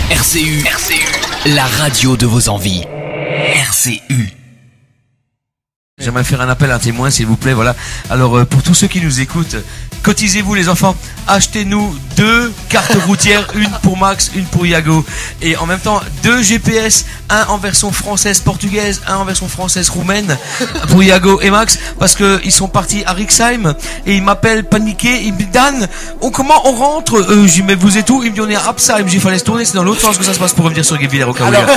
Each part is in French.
RCU, la radio de vos envies. RCU. J'aimerais faire un appel à un témoin, s'il vous plaît, voilà. Alors, pour tous ceux qui nous écoutent, cotisez-vous les enfants, achetez-nous 2 cartes routières, une pour Max, une pour Iago. Et en même temps, 2 GPS, un en version française-portugaise, un en version française-roumaine, pour Iago et Max, parce que ils sont partis à Rixheim, et ils m'appellent paniqué, ils me disent, Dan, comment on rentre? Je dis, mais vous êtes où? Il me dit, on est à Absheim, j'ai fallu se tourner, c'est dans l'autre sens que ça se passe pour revenir sur Guebwiller au cas où. Donc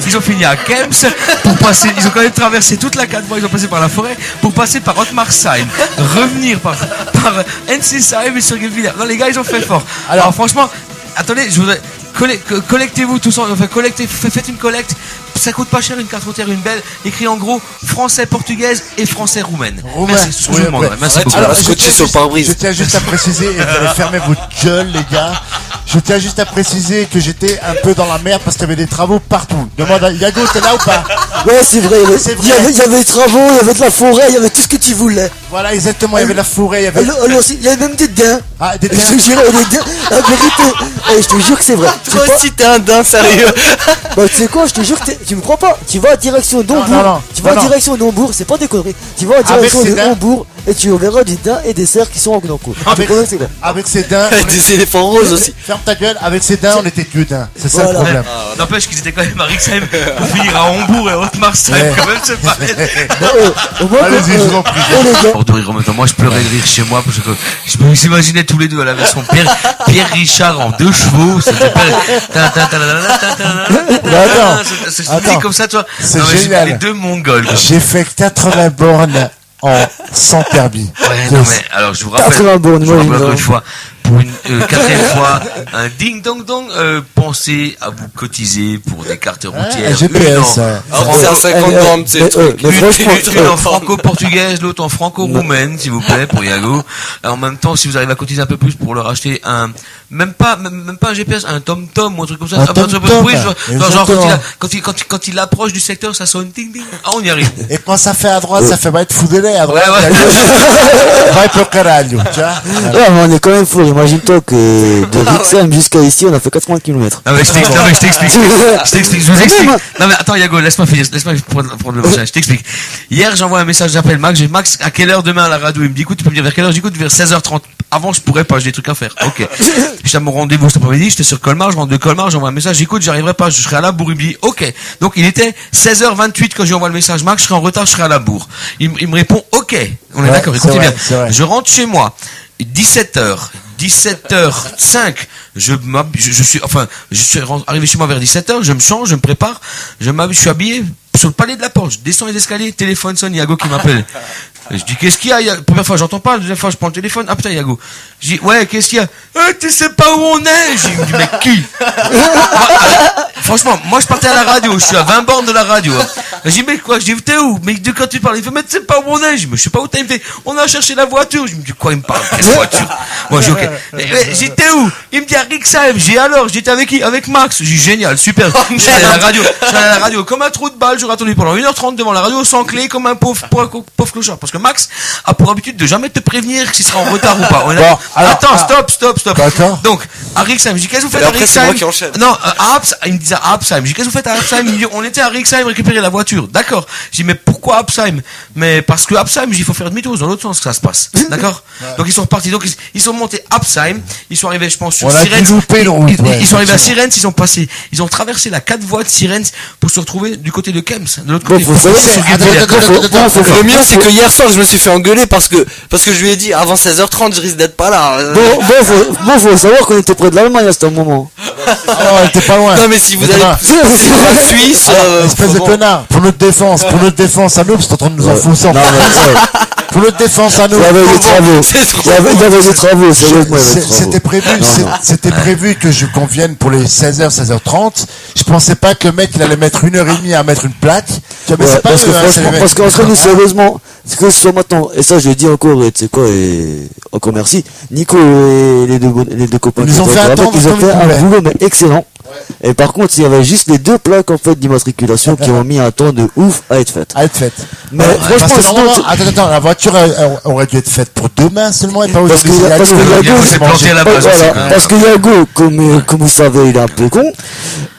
ils ont fini à Kems, pour passer, ils ont quand même traversé toute la 4 voies, ils ont passé par la forêt pour passer par Ottmarsheim, revenir par Ensisheim et sur Guebwiller. Non, les gars, ils ont fait fort. Alors franchement, attendez, je voudrais collectez-vous tous, enfin faites une collecte. Ça coûte pas cher une carte routière, une belle, écrit en gros français portugaise et français roumaine. Merci, je vous demanderai. Merci beaucoup. Alors, je tiens juste à préciser, et vous allez fermer votre gueule, les gars. Je tiens juste à préciser que j'étais un peu dans la merde parce qu'il y avait des travaux partout. Demande à Iago, t'es là ou pas? Ouais, c'est vrai. Il y avait des travaux, il y avait de la forêt, il y avait tout ce que tu voulais. Voilà, exactement, il y avait de la forêt, il y avait... Alors, il y avait même des daims. Ah, des daims. Je te jure, il y avait des daims. La vérité. Je te jure que c'est vrai. Toi aussi, t'es un daim, sérieux. Bah, tu sais quoi, je te jure que tu me crois pas. Tu vas en direction d'Hambourg. Tu vas en direction d'Hambourg, c'est pas des conneries. Tu vas en direction de Hambourg et tu verras des daims et des cerfs qui sont en Gnancourt. Avec ces daims. Des éléphants roses aussi. Ferme ta gueule, avec ces daims, on était que daims. C'est ça le problème. N'empêche qu'ils étaient quand même à Rixheim pour finir à Hambourg et Ottmarsheim, quand même, c'est pas Allez-y, je vous en prie. Hors de rire en même temps. Moi, je pleurais de rire chez moi parce que je me imaginais tous les deux à la version Pierre Richard en 2 chevaux. C'était Attends, comme ça, toi. C'est génial. Les 2 mongols. J'ai fait 80 bornes sans permis. Ouais, non, mais alors je vous rappelle encore une fois, pour une 4e fois, un ding dong dong, pensez à vous cotiser pour des cartes routières. GPS. C'est à 50 bornes, c'est truc. Une en franco-portugaise, l'autre en franco-roumaine, s'il vous plaît, pour Iago. En même temps, si vous arrivez à cotiser un peu plus pour leur acheter même pas un GPS, un tom-tom ou un truc comme ça. Genre, quand il approche du secteur, ça sonne ding ding. Ah, on y arrive. Et quand ça fait à droite, ça fait va être fou de lait à droite. Va être le caralho, tu vois. Ouais, mais on est quand même fou. Imagine-toi que de Rixheim jusqu'à ici, on a fait 80 km. Non, mais je t'explique. Je vous explique. Non, mais attends, Iago, laisse-moi prendre le machin. Je t'explique. Hier, j'envoie un message, j'appelle Max. J'ai Max, à quelle heure demain à la radio? Il me dit, écoute, tu peux me dire vers quelle heure? J'écoute vers 16h30. Avant, je pourrais pas, j'ai des trucs à faire. Ok. J'étais à mon rendez-vous cet après-midi, j'étais sur Colmar, je rentre de Colmar, j'envoie un message, j'écoute, j'arriverai pas, je serai à la bourre. Il me dit, ok. Donc, il était 16h28 quand j'envoie le message, Max, je serai en retard, je serai à la bourre. Il me répond, ok. On est d'accord, écoutez bien. Je rentre chez moi. 17h05, je suis arrivé chez moi vers 17h, je me change, je me prépare, je suis habillé sur le palier de la porte, je descends les escaliers, téléphone sonne, Iago qui m'appelle. Je dis, qu'est-ce qu'il y a? Première fois, j'entends pas, la deuxième fois, je prends le téléphone, ah putain, Iago. Je dis, ouais, qu'est-ce qu'il y a? Tu sais pas où on est? J'ai dit, mais qui? Franchement, moi, je partais à la radio, je suis à 20 bornes de la radio. Je dis, mais quoi? Je dis, t'es où? Mais de quand tu parles? Il fait, mais tu sais pas où on est? Je dis, mais je sais pas où t'es. Il me fait, on a cherché la voiture. Je me dis, quoi, il me parle? Quelle voiture? Moi, je dis, ok. J'ai dit, t'es où? Il me dit, à Rixheim. J'ai alors, j'étais avec qui? Avec Max. J'ai dit, génial, super. Je suis allé à la radio, comme un trou de balle, j'aurais attendu pendant 1h30 devant la radio, sans clé, comme un pauvre clochard. Parce que Max a pour habitude de jamais te prévenir s'il sera en retard ou pas. Attends, stop. Donc, à Rixheim, je dis, qu'est-ce que vous faites à Rixheim? Non, il me disait à Absheim. Je dis, qu'est-ce que vous faites à Absheim? Il me dit, on était à Rixheim récupérer la voiture. D'accord. Je dis, mais pourquoi Absheim? Mais parce que Absheim, il faut faire demi-tour dans l'autre sens que ça se passe. D'accord? Donc, ils sont repartis. Donc, ils sont montés Absheim. Ils sont arrivés, je pense, sur Sirens. Ils sont arrivés à Sirens. Ils ont traversé la 4 voies de Sirens pour se retrouver du côté de Kems. De l'autre côté. Le mieux, c'est que hier soir, je me suis fait engueuler parce que je lui ai dit, avant 16h30, je risque d'être pas là. Bon, faut savoir qu'on était près de l'Allemagne à ce moment. On était pas loin. Non, mais si vous allez, Suisse, espèce de connard. Pour notre défense à nous, c'est en train de nous enfoncer en Pour notre défense à nous. Il y avait des travaux. C'était prévu que qu'on vienne pour les 16h, 16h30. Je pensais pas que le mec, il allait mettre 1h30 à mettre une plaque. Parce qu'entre nous, sérieusement, c'est que ce soit maintenant, et ça je le dis encore, et tu sais quoi, et encore merci, Nico et les deux copains, ils ont fait un boulot mais excellent. Et par contre, il y avait juste les 2 plaques en fait d'immatriculation qui ont mis un temps de ouf à être faites. Mais franchement, attends, la voiture aurait dû être faite pour demain seulement et pas aujourd'hui. Parce que Yago, comme vous savez, il est un peu con.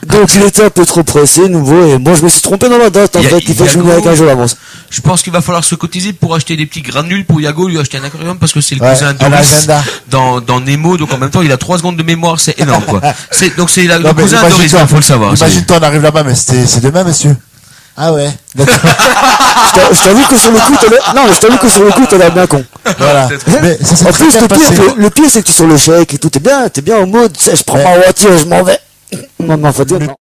Donc il était un peu trop pressé, nouveau, et moi je me suis trompé dans la date en fait, il fait jouer avec un jour d'avance. Je pense qu'il va falloir se cotiser pour acheter des petits granules pour Yago, lui acheter un aquarium parce que c'est le cousin Doris dans Nemo, donc en même temps il a 3 secondes de mémoire, c'est énorme quoi. Donc c'est le cousin Doris, il faut le savoir. Imagine-toi, on arrive là-bas, mais c'est demain, monsieur. Ah ouais. Je t'avoue que sur le coup, t'as l'air bien con. Voilà. Mais en plus, le pire, c'est que tu es sur le chèque et tout, t'es bien en mode, je prends ma voiture, je m'en vais. Non, faut dire non.